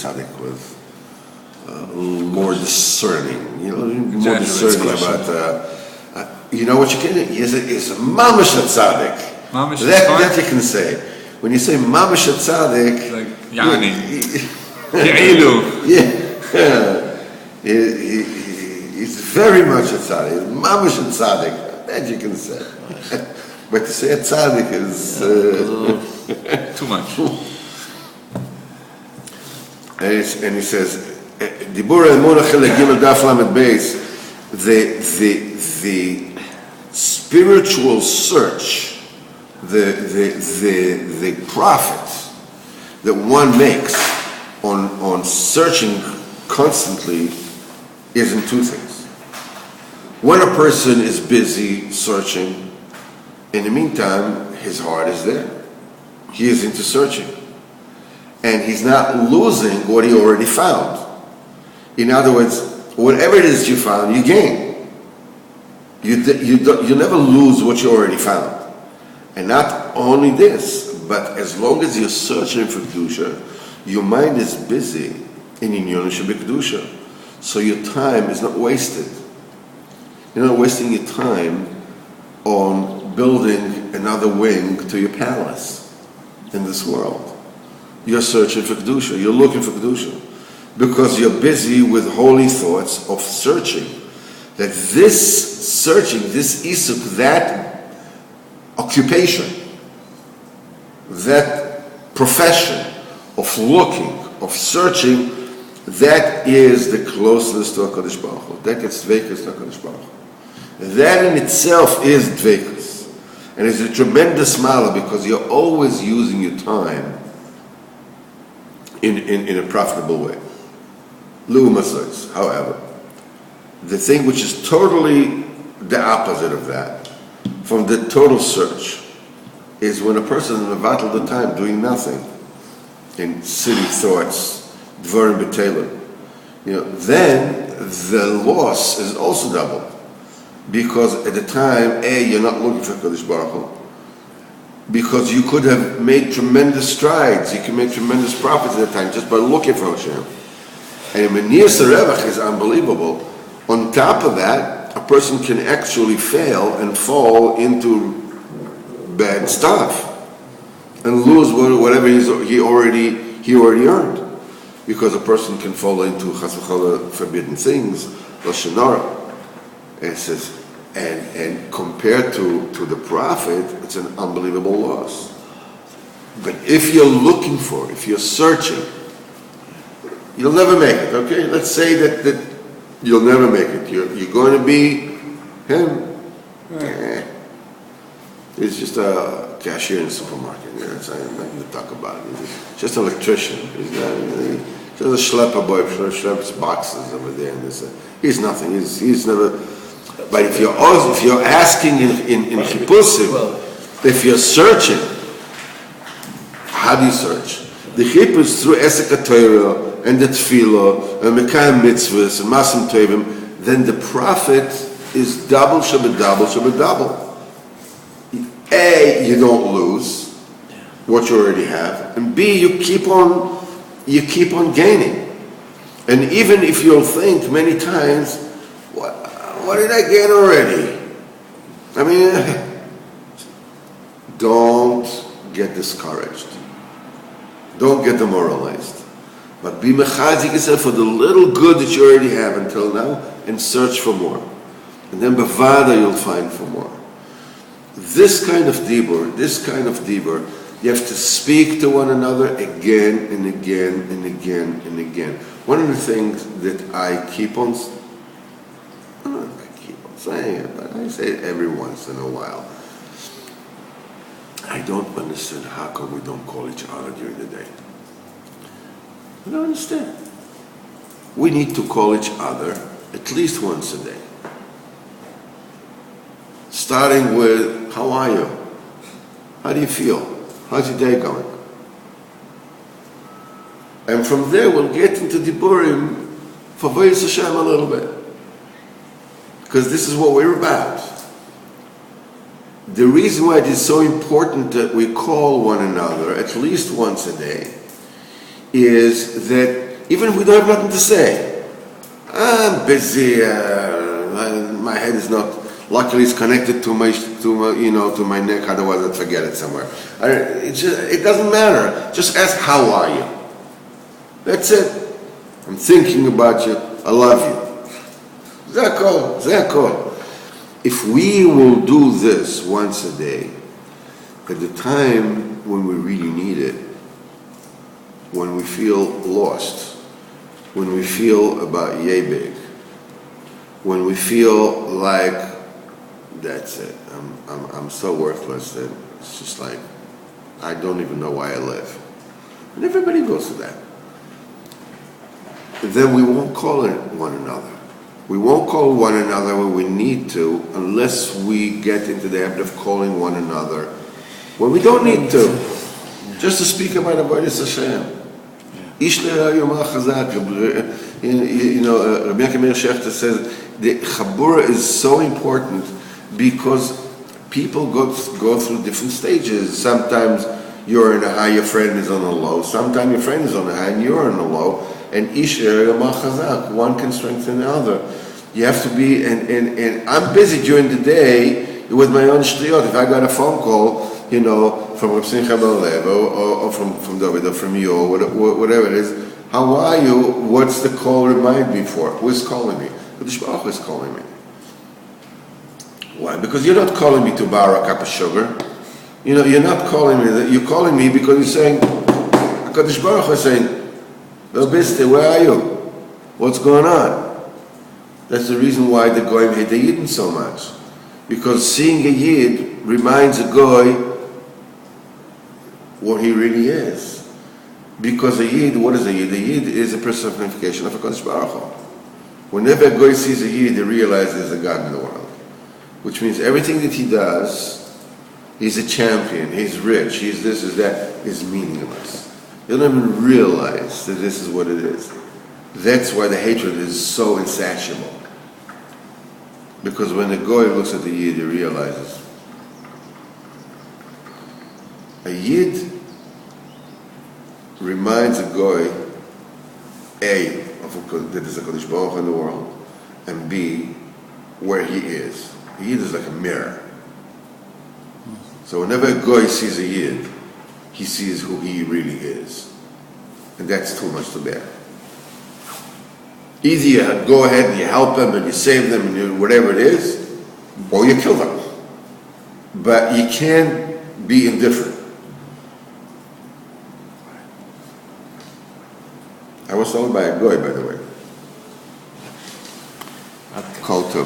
tzaddik was a little more discerning, more discerning about, you know what you can do? Is a mamash tzaddik. That you can say. When you say mamash tzaddik, like Yani, he's very much a tzaddik. Mamash tzaddik. That you can say. But to say a tzaddik is too much. And he says, Diburei Emuna Chelek Gimel Daf Lamed Beis, the spiritual search, the profit that one makes on searching constantly is in two things. When a person is busy searching, in the meantime, his heart is there. He is into searching. And he's not losing what he already found. In other words, whatever it is you found, you gain. You never lose what you already found. And not only this, but as long as you're searching for Kedusha, your mind is busy in Inyan Shebekdusha. So your time is not wasted. You're not wasting your time on building another wing to your palace in this world. You're searching for Kedusha. You're looking for Kedusha. Because you're busy with holy thoughts of searching. That this searching, this isuk, that occupation, that profession of looking, of searching, that is the closeness to HaKadosh Baruch Hu. That gets dveikus to HaKadosh Baruch Hu. That in itself is dveikus. And it's a tremendous mala because you're always using your time in a profitable way. However, the thing which is totally the opposite of that, from the total search, is when a person is mevatel the time doing nothing, in city thoughts, dvarim b'telim, then the loss is also double. Because at the time, you're not looking for Kodesh Baruch Hu. Because you could have made tremendous strides, you can make tremendous profits at the time just by looking for Hashem. And Menir Sarevach is unbelievable. On top of that, a person can actually fail and fall into bad stuff and lose whatever he already earned. Because a person can fall into chas v'chala forbidden things, lashon hara. And it says, and compared to the profit, it's an unbelievable loss. But if you're looking for it, if you're searching, you'll never make it, okay? Let's say that you'll never make it. You're going to be him. He's just a cashier in the supermarket. That's nothing to talk about. He's just an electrician. He's just a schlepper boy, schleps boxes over there. And he's nothing. He's never... But if you're asking in Chippusim, if you're searching, how do you search? The Chippus through Esek HaTorah and the Tefillah and Mekayim Mitzvahs and Masim Tovim, then the profit is double, double. A, you don't lose what you already have, and B, you keep on gaining. And even if you'll think many times, what did I gain already? I mean, don't get discouraged. Don't get demoralized. But be mechazik yourself for the little good that you already have until now and search for more. And then bevada you'll find for more. This kind of dibur, you have to speak to one another again and again and again and again. One of the things that I keep on saying it, but I say it every once in a while. I don't understand how come we don't call each other during the day. I don't understand. We need to call each other at least once a day. Starting with, how are you? How do you feel? How's your day going? And from there we'll get into Diburim for Vayis Hashem a little bit. Because this is what we're about. The reason why it is so important that we call one another at least once a day is that even if we don't have nothing to say. I'm busy, my head is not, luckily it's connected to my to my neck, otherwise I'd forget it somewhere. It doesn't matter. Just ask, how are you? That's it. I'm thinking about you. I love you. Zakol. If we will do this once a day, at the time when we really need it, when we feel lost, when we feel about yay big, when we feel like that's it, I'm so worthless that it's just like I don't even know why I live. And everybody goes through that. Then we won't call it one another. We won't call one another when we need to, unless we get into the habit of calling one another when we don't need to. Just to speak about Avodas Hashem. Ish le'rayu ma chazak. Rabbi Yaakov Shechter says the chabura is so important because people go through different stages. Sometimes you're in a high, your friend is on a low. Sometimes your friend is on a high and you're on a low. And ish le'rayu ma chazak. One can strengthen the other. You have to be, and I'm busy during the day with my own shtiyot. If I got a phone call, from Reb Simcha Bar Lev, or from David, or from you, or whatever it is, how are you? What's the call remind me for? Who is calling me? Kadosh Baruch Hu is calling me. Why? Because you're not calling me to borrow a cup of sugar. You're not calling me that. You're calling me because you're saying, Kadosh Baruch Hu is saying, Biste, where are you? What's going on? That's the reason why the Goyim hate the Yidden so much. Because seeing a Yid reminds a Goy what he really is. Because a Yid, what is a Yid? A Yid is a personification of HaKadosh Baruch Hu. Whenever a Goy sees a Yid, he realizes there's a God in the world. Which means everything that he does, he's a champion, he's rich, he's this, he's that, is meaningless. You don't even realize that this is what it is. That's why the hatred is so insatiable. Because when the Goy looks at the Yid, he realizes. A Yid reminds a Goy, A, that there's a Kodesh Baruch Hu in the world, and B, where he is. A Yid is like a mirror. So whenever a Goy sees a Yid, he sees who he really is. And that's too much to bear. Either you go ahead and you help them and you save them and you whatever it is, or you kill them. But you can't be indifferent. I was told by a Goy, by the way. Called to